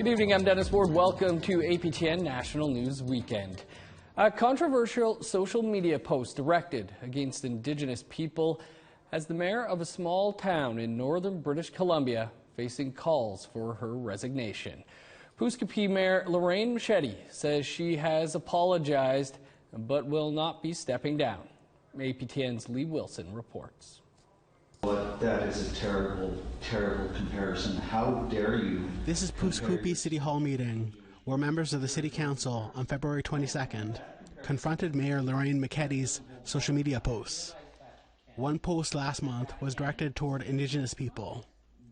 evening, I'm Dennis Ward. Welcome to APTN National News Weekend. A controversial social media post directed against Indigenous people has the mayor of a small town in northern British Columbia facing calls for her resignation. Puskoopi Mayor Lorraine Machete says she has apologized but will not be stepping down. APTN's Lee Wilson reports. That is a terrible, terrible comparison. How dare you? This is Puskoopi City Hall meeting, where members of the City Council on February 22nd confronted Mayor Lorraine Machete's social media posts. One post last month was directed toward Indigenous people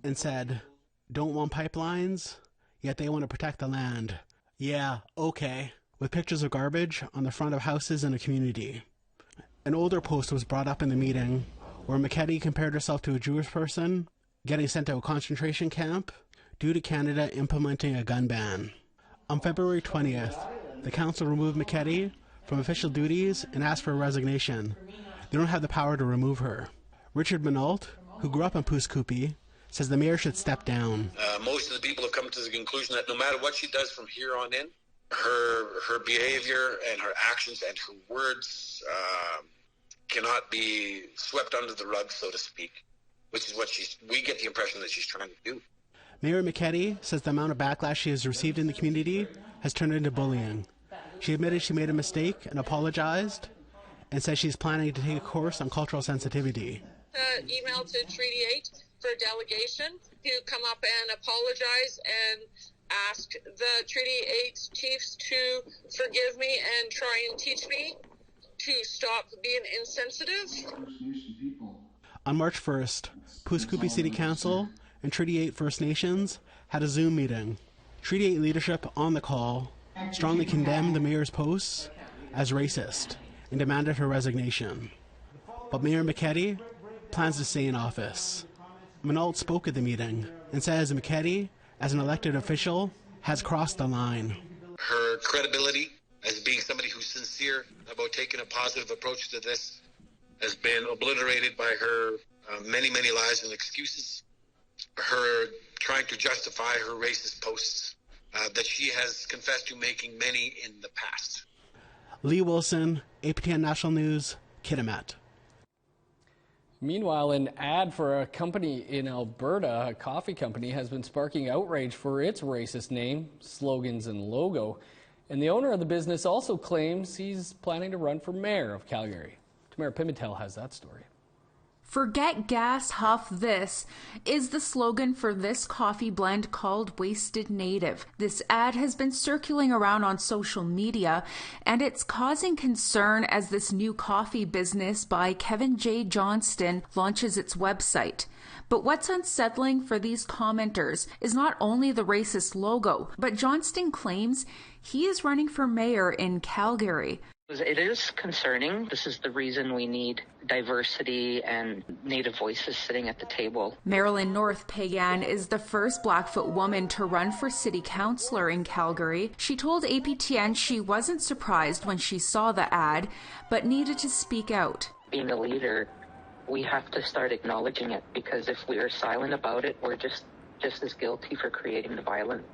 and said, "Don't want pipelines, yet they want to protect the land. Yeah, okay," with pictures of garbage on the front of houses in a community. An older post was brought up in the meeting where Machete compared herself to a Jewish person getting sent to a concentration camp due to Canada implementing a gun ban. On February 20th, the council removed Machete from official duties and asked for a resignation. They don't have the power to remove her. Richard Minnault, who grew up in Puskoopi, says the mayor should step down. Most of the people have come to the conclusion that no matter what she does from here on in, her behavior and her actions and her words cannot be swept under the rug, so to speak, which is what we get the impression that she's trying to do. Mayor Machete says the amount of backlash she has received in the community has turned into bullying. She admitted she made a mistake and apologized, and says she's planning to take a course on cultural sensitivity. Email to Treaty 8 for a delegation to come up and apologize and ask the Treaty 8 chiefs to forgive me and try and teach me to stop being insensitive. On March 1st, Puskoopi City Council and Treaty 8 First Nations had a Zoom meeting. Treaty 8 leadership on the call strongly condemned the mayor's posts as racist and demanded her resignation. But Mayor Machete plans to stay in office. Minnault spoke at the meeting and says Machete, as an elected official, has crossed the line. Her credibility as being somebody who's sincere about taking a positive approach to this has been obliterated by her many, many lies and excuses. Her trying to justify her racist posts that she has confessed to making many in the past. Lee Wilson, APTN National News, Kitimat. Meanwhile, an ad for a company in Alberta, a coffee company, has been sparking outrage for its racist name, slogans, and logo. And the owner of the business also claims he's planning to run for mayor of Calgary. Tamara Pimentel has that story. "Forget gas, huff this" is the slogan for this coffee blend called Wasted Native. This ad has been circulating around on social media, and it's causing concern as this new coffee business by Kevin J. Johnston launches its website. But what's unsettling for these commenters is not only the racist logo, but Johnston claims he is running for mayor in Calgary. It is concerning. This is the reason we need diversity and Native voices sitting at the table. Marilyn North Pagan is the first Blackfoot woman to run for city councillor in Calgary. She told APTN she wasn't surprised when she saw the ad, but needed to speak out. Being a leader, we have to start acknowledging it, because if we are silent about it, we're just as guilty for creating the violence.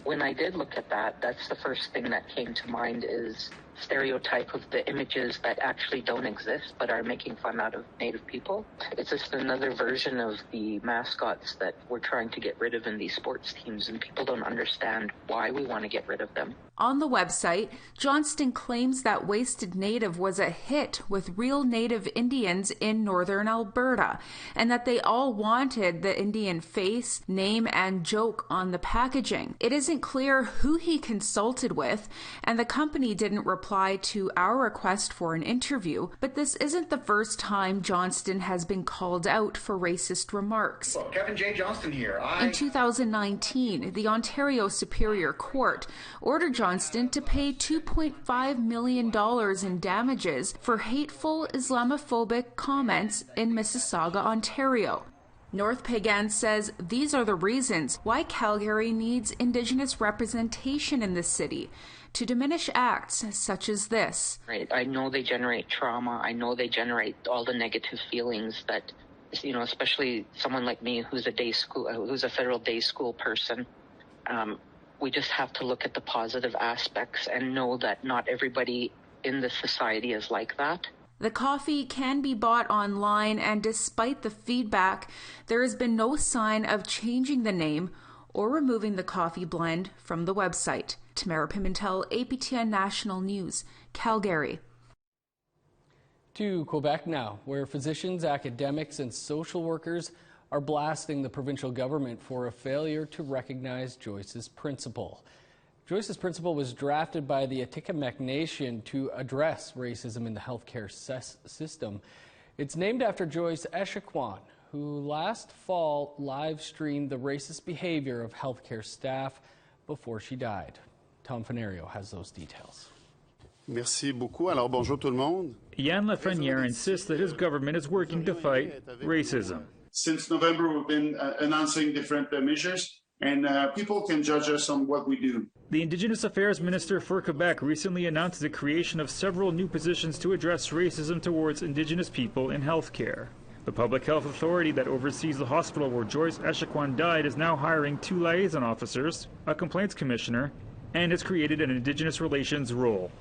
When I did look at that, that's the first thing that came to mind is stereotype of the images that actually don't exist but are making fun out of Native people. It's just another version of the mascots that we're trying to get rid of in these sports teams, and people don't understand why we want to get rid of them. On the website, Johnston claims that Wasted Native was a hit with real Native Indians in northern Alberta, and that they all wanted the Indian face, name, and joke on the packaging. It isn't clear who he consulted with, and the company didn't reply to our request for an interview, but this isn't the first time Johnston has been called out for racist remarks. Well, Kevin J. Johnston here. In 2019, the Ontario Superior Court ordered Johnston to pay $2.5 million in damages for hateful Islamophobic comments in Mississauga, Ontario. North Pagan says these are the reasons why Calgary needs Indigenous representation in the city to diminish acts such as this. Right. I know they generate trauma. I know they generate all the negative feelings that, especially someone like me who's a federal day school person. We just have to look at the positive aspects and know that not everybody in the society is like that. The coffee can be bought online, and despite the feedback, there has been no sign of changing the name or removing the coffee blend from the website. Tamara Pimentel, APTN National News, Calgary. To Quebec now, where physicians, academics, and social workers are blasting the provincial government for a failure to recognize Joyce's principle. Joyce's principle was drafted by the Atikamekw Nation to address racism in the healthcare system. It's named after Joyce Echaquan, who last fall live-streamed the racist behavior of healthcare staff before she died. Tom Fenario has those details. Merci beaucoup. Alors, bonjour tout le monde. Yann Lafreniere insists that his government is working to fight racism. Since November, we've been announcing different measures, and people can judge us on what we do. The Indigenous Affairs Minister for Quebec recently announced the creation of several new positions to address racism towards Indigenous people in healthcare. The public health authority that oversees the hospital where Joyce Echaquan died is now hiring 2 liaison officers, a complaints commissioner, and has created an Indigenous relations role.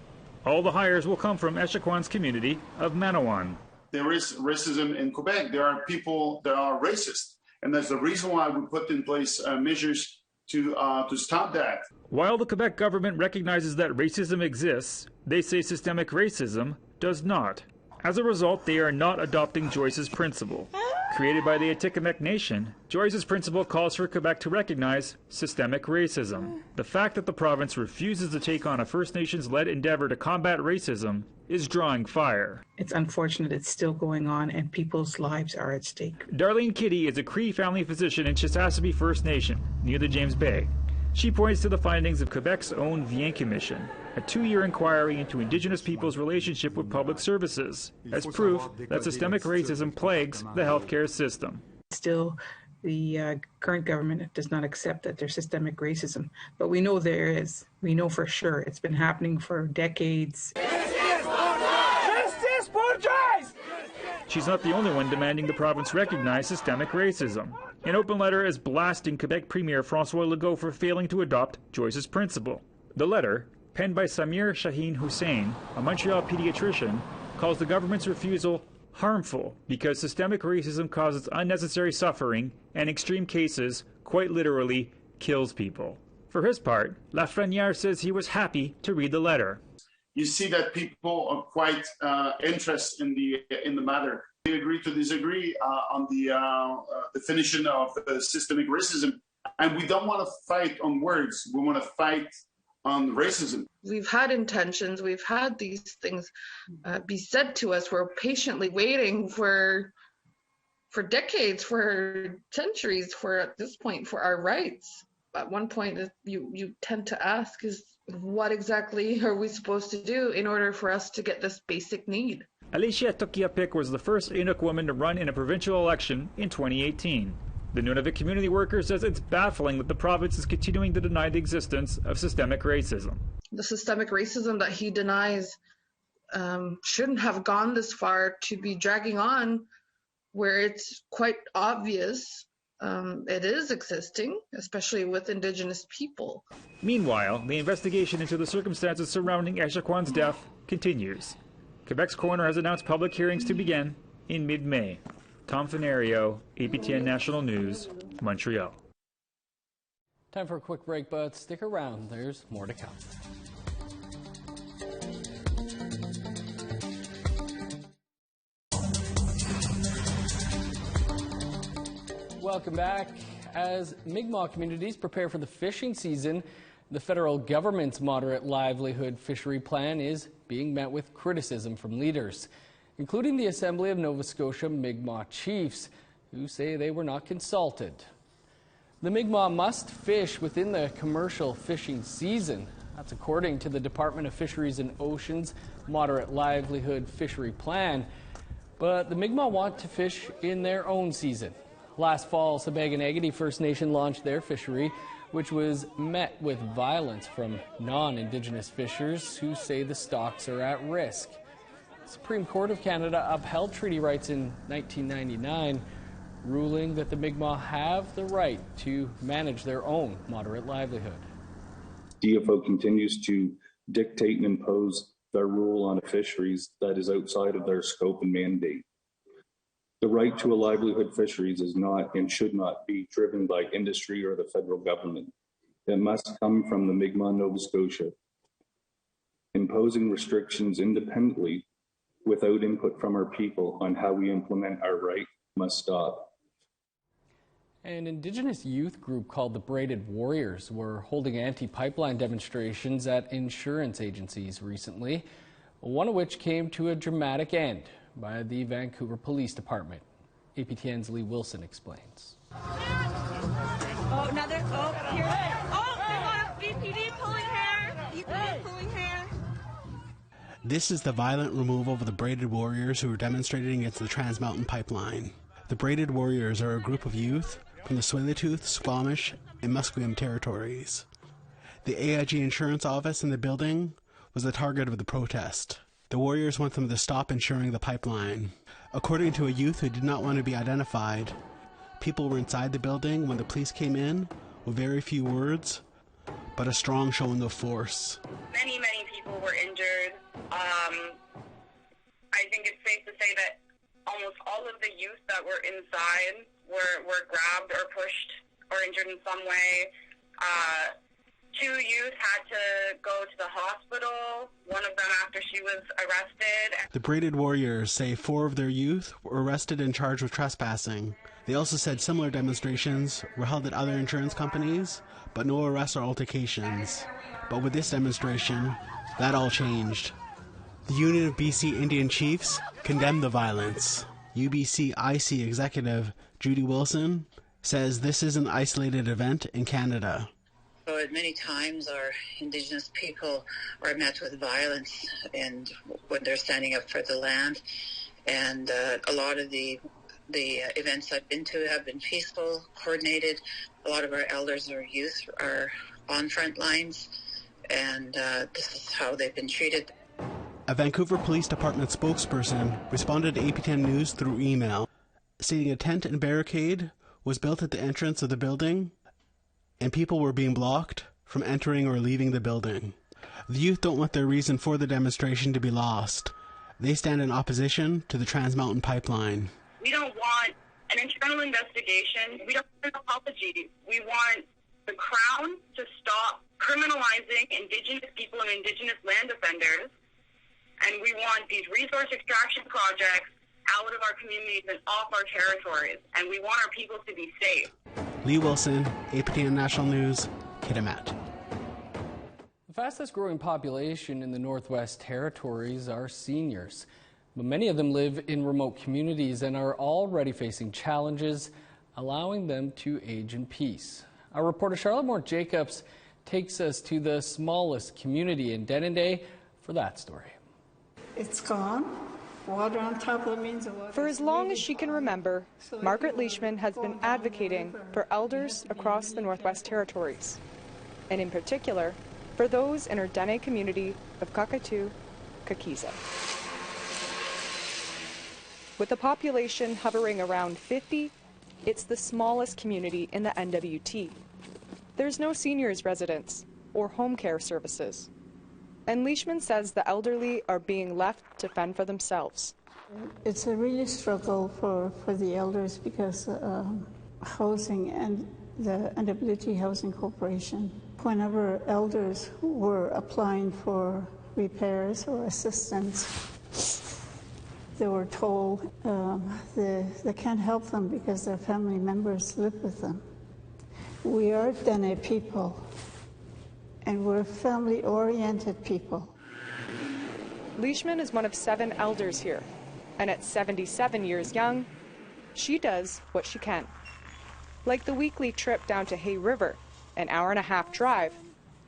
All the hires will come from Echaquan's community of Manawan. There is racism in Quebec. There are people that are racist, and that's the reason why we put in place measures to stop that. While the Quebec government recognizes that racism exists, they say systemic racism does not. As a result, they are not adopting Joyce's principle. Created by the Atikamekw Nation, Joyce's principle calls for Quebec to recognize systemic racism. The fact that the province refuses to take on a First Nations-led endeavor to combat racism is drawing fire. It's unfortunate it's still going on and people's lives are at stake. Darlene Kitty is a Cree family physician in Chisasibi First Nation, near the James Bay. She points to the findings of Quebec's own Vien Commission, a 2-year inquiry into Indigenous people's relationship with public services, as proof that systemic racism plagues the healthcare system. Still, the current government does not accept that there's systemic racism, but we know there is. We know for sure. It's been happening for decades. She's not the only one demanding the province recognize systemic racism. An open letter is blasting Quebec Premier François Legault for failing to adopt Joyce's principle. The letter, penned by Samir Shaheen Hussein, a Montreal pediatrician, calls the government's refusal harmful because systemic racism causes unnecessary suffering and, in extreme cases, quite literally kills people. For his part, Lafreniere says he was happy to read the letter. You see that people are quite interested in the matter. We agree to disagree on the definition of systemic racism, and we don't want to fight on words. We want to fight on racism. We've had intentions. We've had these things be said to us. We're patiently waiting for decades, for centuries, for at this point, for our rights. At one point, you tend to ask is, what exactly are we supposed to do in order for us to get this basic need? Alicia Tokiapik was the first Inuk woman to run in a provincial election in 2018. The Nunavut community worker says it's baffling that the province is continuing to deny the existence of systemic racism. The systemic racism that he denies shouldn't have gone this far to be dragging on where it's quite obvious it is existing, especially with Indigenous people. Meanwhile, the investigation into the circumstances surrounding Echaquan's death continues. Quebec's coroner has announced public hearings to begin in mid-May. Tom Fenario, APTN National News, Montreal. Time for a quick break, but stick around. There's more to come. Welcome back. As Mi'kmaq communities prepare for the fishing season, the federal government's moderate livelihood fishery plan is being met with criticism from leaders, including the Assembly of Nova Scotia Mi'kmaq chiefs, who say they were not consulted. The Mi'kmaq must fish within the commercial fishing season. That's according to the Department of Fisheries and Oceans Moderate Livelihood Fishery Plan. But the Mi'kmaq want to fish in their own season. Last fall, Sabaganagati First Nation launched their fishery, which was met with violence from non-Indigenous fishers who say the stocks are at risk. The Supreme Court of Canada upheld treaty rights in 1999, ruling that the Mi'kmaq have the right to manage their own moderate livelihood. DFO continues to dictate and impose their rule on fisheries that is outside of their scope and mandate. The right to a livelihood fisheries is not and should not be driven by industry or the federal government. It must come from the Mi'kmaq Nova Scotia. Imposing restrictions independently without input from our people on how we implement our right must stop. An Indigenous youth group called the Braided Warriors were holding anti-pipeline demonstrations at insurance agencies recently, one of which came to a dramatic end by the Vancouver Police Department. APTN's Lee Wilson explains. Oh, another, here. Oh, they got a BPD pulling hair. BPD pulling hair. This is the violent removal of the Braided Warriors who are demonstrating against the Trans Mountain Pipeline. The Braided Warriors are a group of youth from the Tsleil-Waututh, Squamish, and Musqueam territories. The AIG insurance office in the building was the target of the protest. The Warriors want them to stop insuring the pipeline. According to a youth who did not want to be identified, people were inside the building when the police came in with very few words, but a strong showing of force. Many people were injured. I think it's safe to say that almost all of the youth that were inside were grabbed or pushed or injured in some way. 2 youth had to go to the hospital, one of them after she was arrested. The Braided Warriors say 4 of their youth were arrested and charged with trespassing. They also said similar demonstrations were held at other insurance companies, but no arrests or altercations. But with this demonstration, that all changed. The Union of BC Indian Chiefs condemned the violence. UBC-IC executive Judy Wilson says this is an isolated event in Canada. So at many times our Indigenous people are met with violence and when they're standing up for the land. And a lot of the events I've been to have been peaceful, coordinated. A lot of our elders or youth are on front lines, and this is how they've been treated. A Vancouver Police Department spokesperson responded to APTN News through email, stating a tent and barricade was built at the entrance of the building and people were being blocked from entering or leaving the building. The youth don't want their reason for the demonstration to be lost. They stand in opposition to the Trans Mountain Pipeline. We don't want an internal investigation. We don't want an apology. We want the Crown to stop criminalizing Indigenous people and Indigenous land offenders. And we want these resource extraction projects out of our communities and off our territories. And we want our people to be safe. Lee Wilson, APTN National News, Kitimat. The fastest growing population in the Northwest Territories are seniors. But many of them live in remote communities and are already facing challenges, allowing them to age in peace. Our reporter Charlotte Moore-Jacobs takes us to the smallest community in Denendeh for that story. It's gone. Water on top of it means the water. For as long as she can remember, Margaret Leishman has been advocating for elders across the Northwest Territories, and in particular, for those in her Dene community of Kakatu-Kakiza. With a population hovering around 50, it's the smallest community in the NWT. There's no seniors residence or home care services. And Leishman says the elderly are being left to fend for themselves. It's a really struggle for the elders because housing and the NWT Housing Corporation, whenever elders were applying for repairs or assistance, they were told they can't help them because their family members live with them. We are Dene people, and we're family-oriented people. Leishman is one of 7 elders here, and at 77 years young, she does what she can. Like the weekly trip down to Hay River, an hour-and-a-half drive,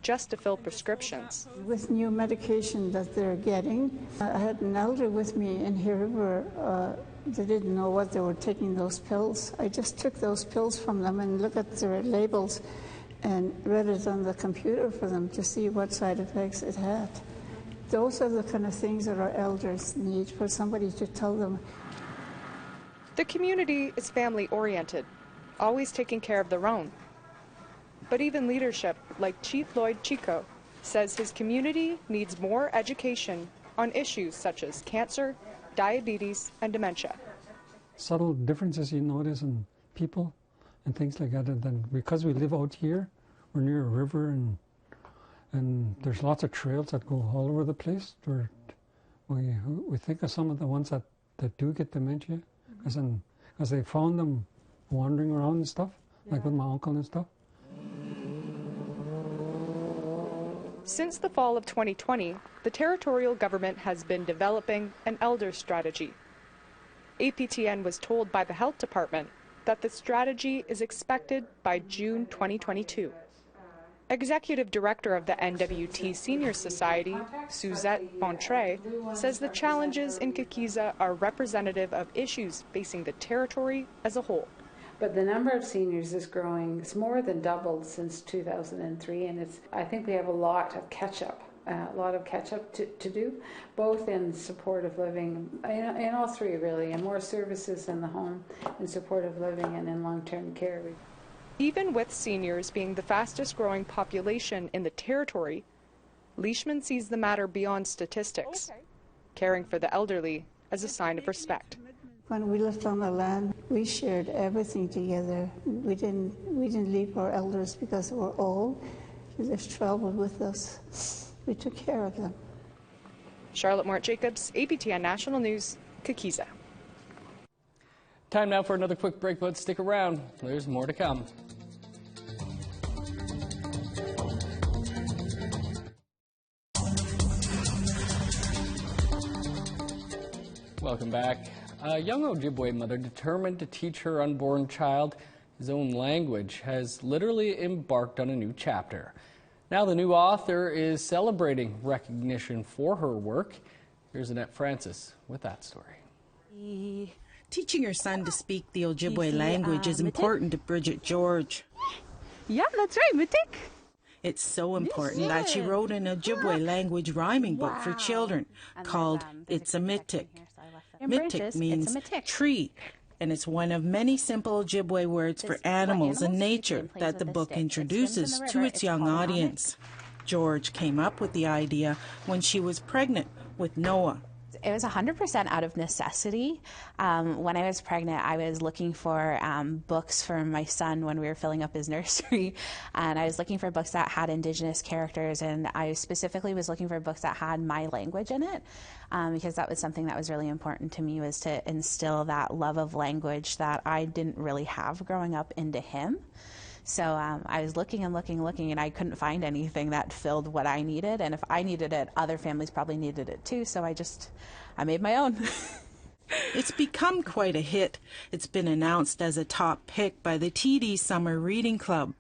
just to fill prescriptions. With new medication that they're getting, I had an elder with me in Hay River. They didn't know what they were taking those pills. I just took those pills from them and looked at their labels and read it on the computer for them to see what side effects it had. Those are the kind of things that our elders need, for somebody to tell them. The community is family-oriented, always taking care of their own. But even leadership, like Chief Lloyd Chico, says his community needs more education on issues such as cancer, diabetes, and dementia. Subtle differences you notice in people and things like that. And then because we live out here, we're near a river and there's lots of trails that go all over the place. We think of some of the ones that do get dementia, because they found them wandering around and stuff, like with my uncle and stuff. Since the fall of 2020, the territorial government has been developing an elder strategy. APTN was told by the health department that the strategy is expected by June 2022. Executive Director of the NWT Senior Society, Suzette Bontre, says the challenges in Kikiza are representative of issues facing the territory as a whole. But the number of seniors is growing. It's more than doubled since 2003, and I think we have a lot of catch-up to do, both in supportive living, in all three really, and more services in the home, in supportive living and in long-term care. Even with seniors being the fastest growing population in the territory, Leishman sees the matter beyond statistics, caring for the elderly as a sign of respect. When we lived on the land, we shared everything together. We didn't leave our elders because they were old. They've traveled with us. We took care of them. Charlotte Mort-Jacobs, APTN National News, Kikiza. Time now for another quick break, but stick around. There's more to come. Welcome back. A young Ojibwe mother determined to teach her unborn child his own language has literally embarked on a new chapter. Now the new author is celebrating recognition for her work. Here's Annette Francis with that story. Teaching her son to speak the Ojibwe language is important to Bridget George. Yeah, that's right, Mitik. It's so important that she wrote an Ojibwe language rhyming book for children called It's a Mitik. Mitik means tree, and it's one of many simple Ojibwe words for animals and nature that the book introduces to its young audience. George came up with the idea when she was pregnant with Noah. It was 100% out of necessity. When I was pregnant, I was looking for books for my son when we were filling up his nursery, and I was looking for books that had Indigenous characters, and I specifically was looking for books that had my language in it, because that was something that was really important to me, was to instill that love of language that I didn't really have growing up into him. So I was looking and looking, and I couldn't find anything that filled what I needed. And if I needed it, other families probably needed it too. So I made my own. It's become quite a hit. It's been announced as a top pick by the TD Summer Reading Club.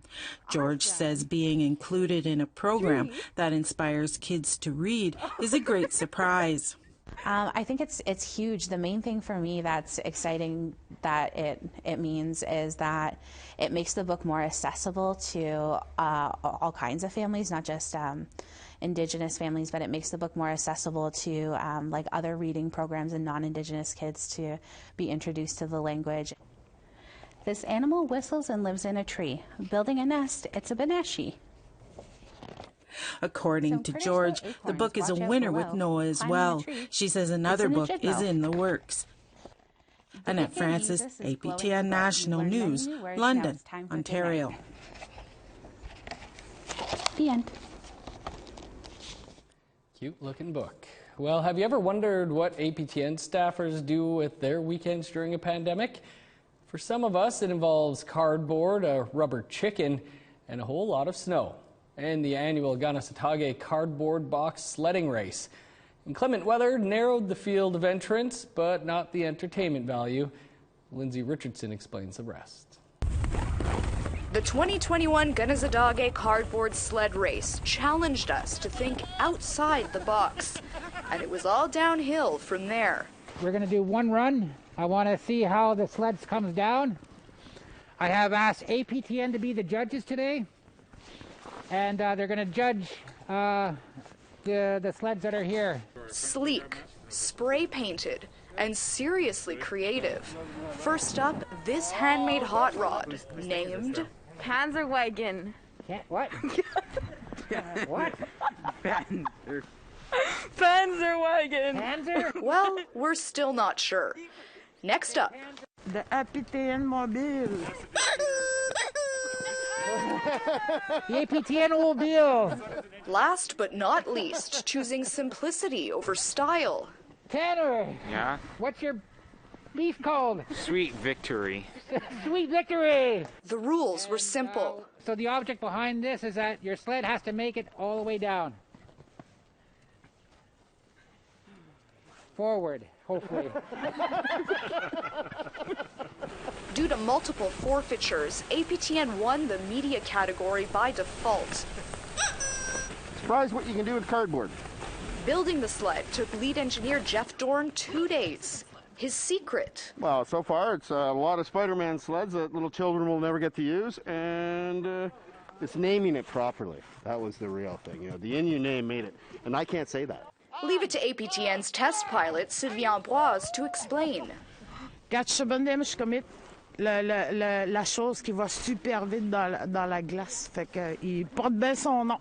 George says being included in a program that inspires kids to read is a great surprise. I think it's huge. The main thing for me that's exciting that it means is that it makes the book more accessible to all kinds of families, not just Indigenous families, but it makes the book more accessible to like other reading programs and non-Indigenous kids to be introduced to the language. This animal whistles and lives in a tree. Building a nest, it's a beneshi. According to George, the book is a winner with Noah as well. She says another book is in the works. Annette Francis, APTN National News, London, Ontario. The end. Cute looking book. Well, have you ever wondered what APTN staffers do with their weekends during a pandemic? For some of us, it involves cardboard, a rubber chicken, and a whole lot of snow. And the annual Ganasatake cardboard box sledding race. Inclement weather narrowed the field of entrance, but not the entertainment value. Lindsay Richardson explains the rest. The 2021 Ganasatake cardboard sled race challenged us to think outside the box, and it was all downhill from there. We're going to do one run. I want to see how the sleds comes down. I have asked APTN to be the judges today. And they're going to judge the sleds that are here. Sleek, spray painted, and seriously creative. First up, this handmade hot rod, named Panzerwagen. What? What? Panzerwagon. Panzer? Well, we're still not sure. Next up. The APTN Mobile. The APTN Mobile. Last but not least, choosing simplicity over style. Tanner. Yeah? What's your beef called? Sweet Victory. Sweet Victory. The rules were simple. So the object behind this is that your sled has to make it all the way down. Forward, hopefully. Due to multiple forfeitures, APTN won the media category by default. Surprised what you can do with cardboard. Building the sled took lead engineer Jeff Dorn 2 days. His secret? Well, so far it's a lot of Spider-Man sleds that little children will never get to use, and it's naming it properly. That was the real thing. You know, the Innu name made it, and I can't say that. Leave it to APTN's test pilot, Sylvie Ambroise, to explain. Quand je suis commit la chose qui va super vite dans la glace. Fait que il porte bien son nom.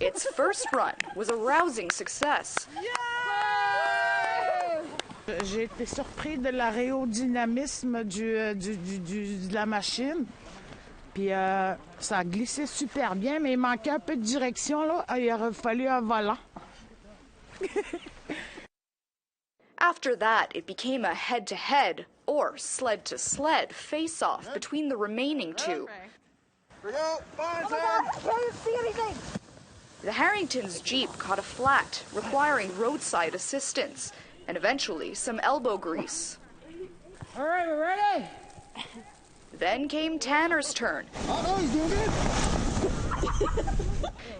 Its first run was a rousing success. J'ai été surpris de l'aérodynamisme de la machine. Puis ça a glissé super bien, mais il manquait un peu de direction là. Il aurait fallu un volant. After that, it became a head-to-head or sled-to-sled face-off between the remaining two. The Harringtons' Jeep caught a flat, requiring roadside assistance, and eventually some elbow grease. All right, we're ready? Then came Tanner's turn. He's doing good.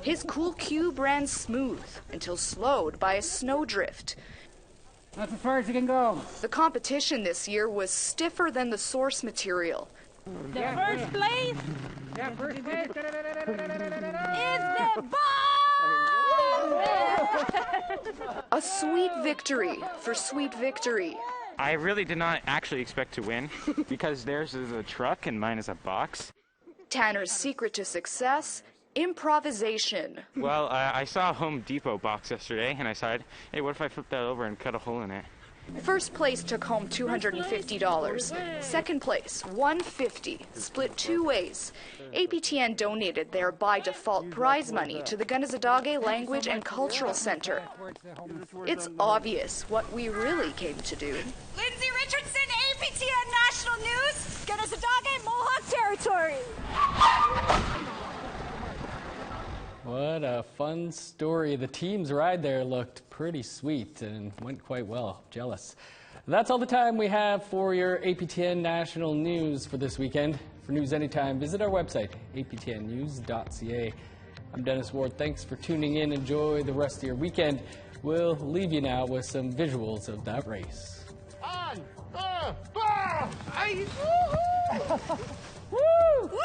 His cool cube ran smooth until slowed by a snowdrift. That's as far as you can go. The competition this year was stiffer than the source material. The first place Yeah, first place is the ball! A sweet victory for Sweet Victory. I really did not actually expect to win because theirs is a truck and mine is a box. Tanner's secret to success? Improvisation. Well, I saw a Home Depot box yesterday and I decided, hey, what if I flip that over and cut a hole in it? First place took home $250. Second place, $150, split 2 ways. APTN donated their by default prize money to the Gunazadage Language and Cultural Center. It's obvious what we really came to do. Lindsay Richardson, APTN National News, Gunazadage, Mohawk Territory. What a fun story. The team's ride there looked pretty sweet and went quite well. Jealous. That's all the time we have for your APTN National News for this weekend. For news anytime, visit our website, aptnnews.ca. I'm Dennis Ward. Thanks for tuning in. Enjoy the rest of your weekend. We'll leave you now with some visuals of that race. On the ball! Woo! Woo!